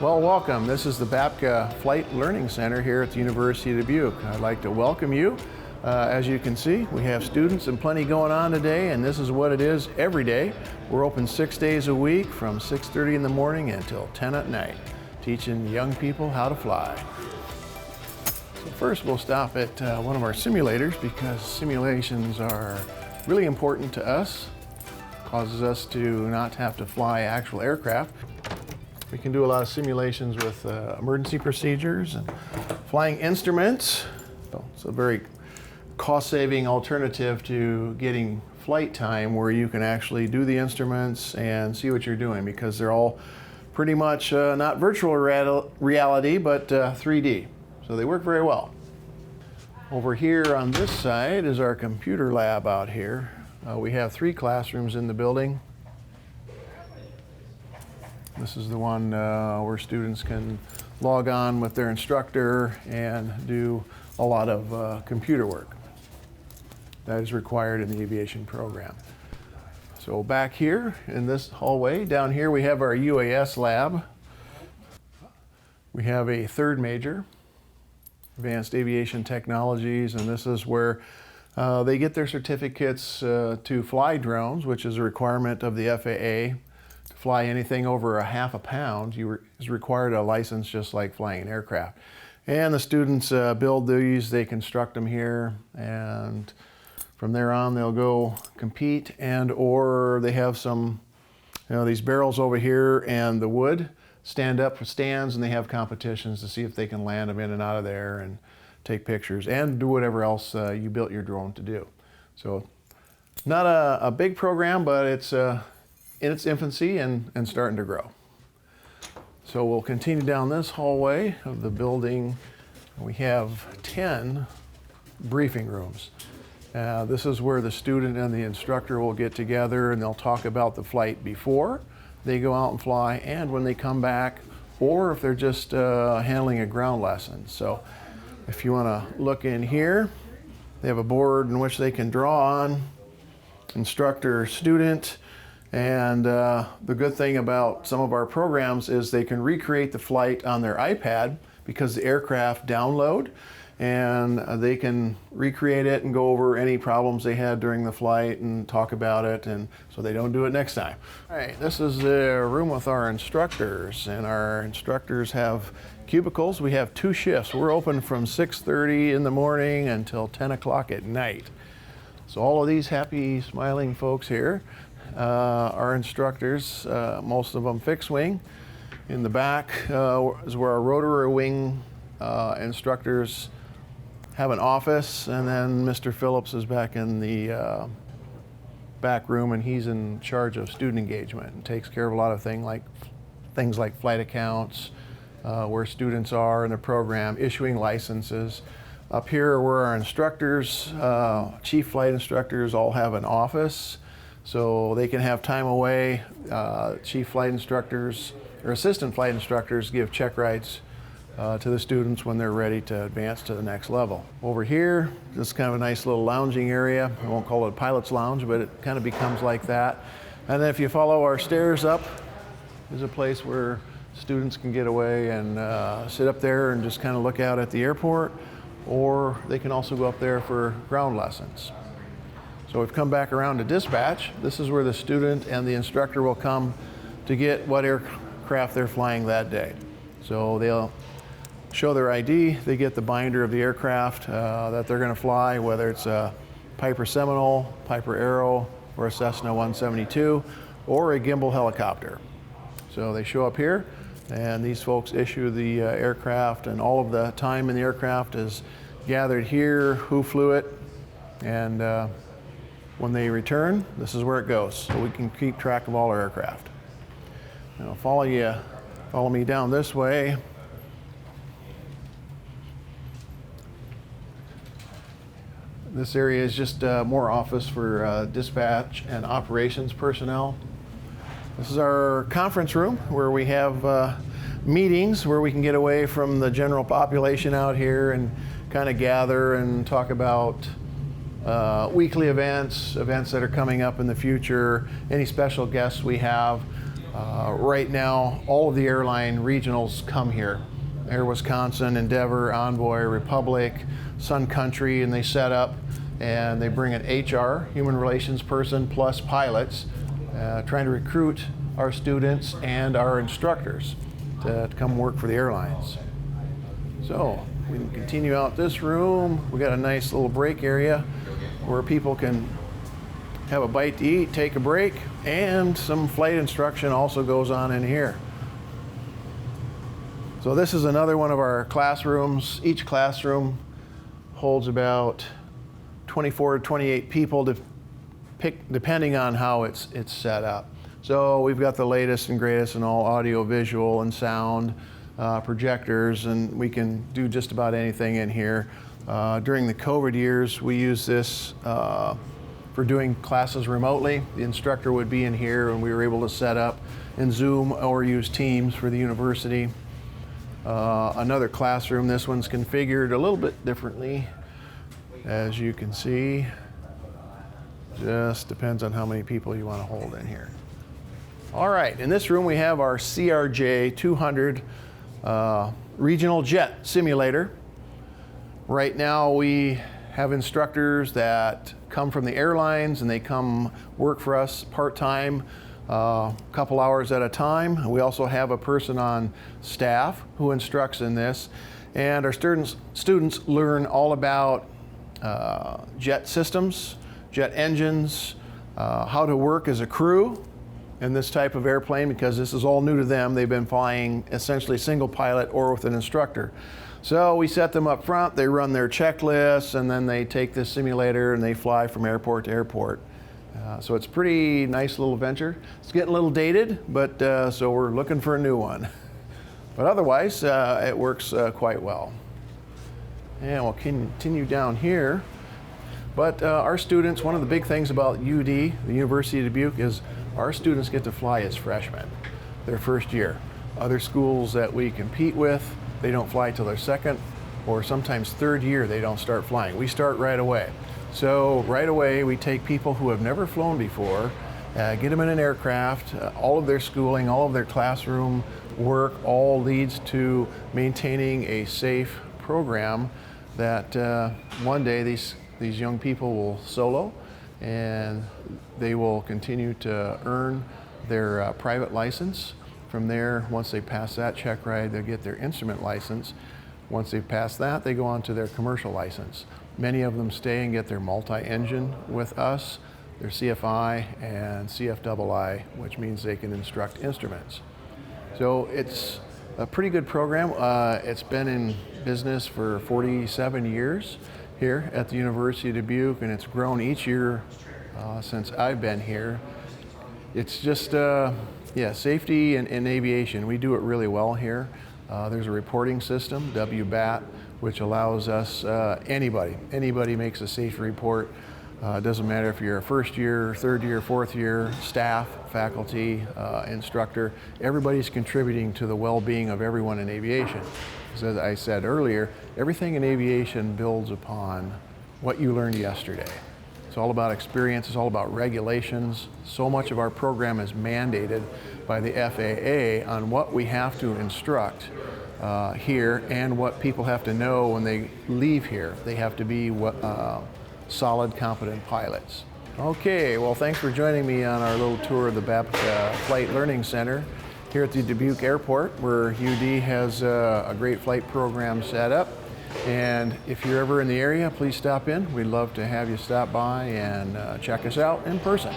Well, welcome. This is the Babka Flight Learning Center here at the University of Dubuque. I'd like to welcome you. As you can see, we have students and plenty going on today, and this is what it is every day. We're open 6 days a week from 6:30 in the morning until 10 at night, teaching young people how to fly. So first we'll stop at one of our simulators because simulations are really important to us. Causes us to not have to fly actual aircraft. We can do a lot of simulations with emergency procedures and flying instruments. So it's a very cost-saving alternative to getting flight time where you can actually do the instruments and see what you're doing because they're all pretty much not virtual reality but 3D. So they work very well. Over here on this side is our computer lab out here. We have 3 classrooms in the building. This is the one where students can log on with their instructor and do a lot of computer work that is required in the aviation program. So back here in this hallway, down here we have our UAS lab. We have a third major, Advanced Aviation Technologies, and this is where they get their certificates to fly drones, which is a requirement of the FAA. To fly anything over a half a pound, is required a license just like flying an aircraft. And the students build these, they construct them here, and from there on they'll go compete, and or they have some, these barrels over here and the wood stand up for stands, and they have competitions to see if they can land them in and out of there and take pictures and do whatever else you built your drone to do. So not a big program, but it's in its infancy and starting to grow. So we'll continue down this hallway of the building. We have 10 briefing rooms. This is where the student and the instructor will get together and they'll talk about the flight before they go out and fly and when they come back, or if they're just handling a ground lesson. So if you want to look in here, they have a board in which they can draw on, instructor, student, and the good thing about some of our programs is they can recreate the flight on their iPad because the aircraft download, and they can recreate it and go over any problems they had during the flight and talk about it, and so they don't do it next time. All right, this is the room with our instructors, and our instructors have cubicles. We have 2 shifts. We're open from 6:30 in the morning until 10 o'clock at night. So all of these happy, smiling folks here are instructors, most of them fixed wing. In the back is where our rotary wing instructors have an office, and then Mr. Phillips is back in the back room, and he's in charge of student engagement and takes care of a lot of things like flight accounts, where students are in the program, issuing licenses. Up here where our instructors, chief flight instructors, all have an office, so they can have time away. Chief flight instructors or assistant flight instructors give check rides to the students when they're ready to advance to the next level. Over here, this is kind of a nice little lounging area. I won't call it a pilot's lounge, but it kind of becomes like that. And then if you follow our stairs up, there's a place where students can get away and sit up there and just kind of look out at the airport, or they can also go up there for ground lessons. So we've come back around to dispatch. This is where the student and the instructor will come to get what aircraft they're flying that day. So they'll show their ID, they get the binder of the aircraft that they're going to fly, whether it's a Piper Seminole, Piper Arrow, or a Cessna 172, or a gimbal helicopter. So they show up here, and these folks issue the aircraft, and all of the time in the aircraft is gathered here, who flew it, and when they return, this is where it goes, so we can keep track of all our aircraft. Now follow me down this way. This area is just more office for dispatch and operations personnel. This is our conference room where we have meetings where we can get away from the general population out here and kind of gather and talk about weekly events that are coming up in the future, any special guests we have. Right now, all of the airline regionals come here. Air Wisconsin, Endeavor, Envoy, Republic, Sun Country, and they set up and they bring an HR, human relations person, plus pilots, trying to recruit our students and our instructors to come work for the airlines. So we can continue out this room. We got a nice little break area where people can have a bite to eat, take a break, and some flight instruction also goes on in here. So this is another one of our classrooms. Each classroom holds about 24 to 28 people depending on how it's set up. So we've got the latest and greatest in all audio, visual, and sound, projectors, and we can do just about anything in here. During the COVID years, we used this for doing classes remotely. The instructor would be in here and we were able to set up in Zoom or use Teams for the university. Another classroom, this one's configured a little bit differently. As you can see, just depends on how many people you want to hold in here. All right, in this room we have our CRJ 200 regional jet simulator. Right now we have instructors that come from the airlines and they come work for us part-time, a couple hours at a time. We also have a person on staff who instructs in this, and our students learn all about jet systems, jet engines, how to work as a crew in this type of airplane, because this is all new to them. They've been flying essentially single pilot or with an instructor. So we set them up front, they run their checklists, and then they take this simulator and they fly from airport to airport. So it's a pretty nice little venture. It's getting a little dated, but so we're looking for a new one. But otherwise, it works quite well. And we'll continue down here. But our students, one of the big things about UD, the University of Dubuque, is our students get to fly as freshmen, their first year. Other schools that we compete with, they don't fly till their second or sometimes third year they don't start flying. We start right away. So right away we take people who have never flown before, get them in an aircraft, all of their schooling, all of their classroom work all leads to maintaining a safe program that one day these young people will solo and they will continue to earn their private license. From there, once they pass that check ride, they'll get their instrument license. Once they've passed that, they go on to their commercial license. Many of them stay and get their multi-engine with us, their CFI and CFII, which means they can instruct instruments. So it's a pretty good program. It's been in business for 47 years here at the University of Dubuque, and it's grown each year since I've been here. It's just, yeah, safety and aviation. We do it really well here. There's a reporting system, WBAT, which allows us, anybody makes a safety report. It doesn't matter if you're a first year, third year, fourth year, staff, faculty, instructor. Everybody's contributing to the well-being of everyone in aviation. As I said earlier, everything in aviation builds upon what you learned yesterday. It's all about experience, it's all about regulations. So much of our program is mandated by the FAA on what we have to instruct here and what people have to know when they leave here. They have to be solid, competent pilots. Okay, well, thanks for joining me on our little tour of the Babka Flight Learning Center here at the Dubuque Airport, where UD has a great flight program set up. And if you're ever in the area, please stop in. We'd love to have you stop by and check us out in person.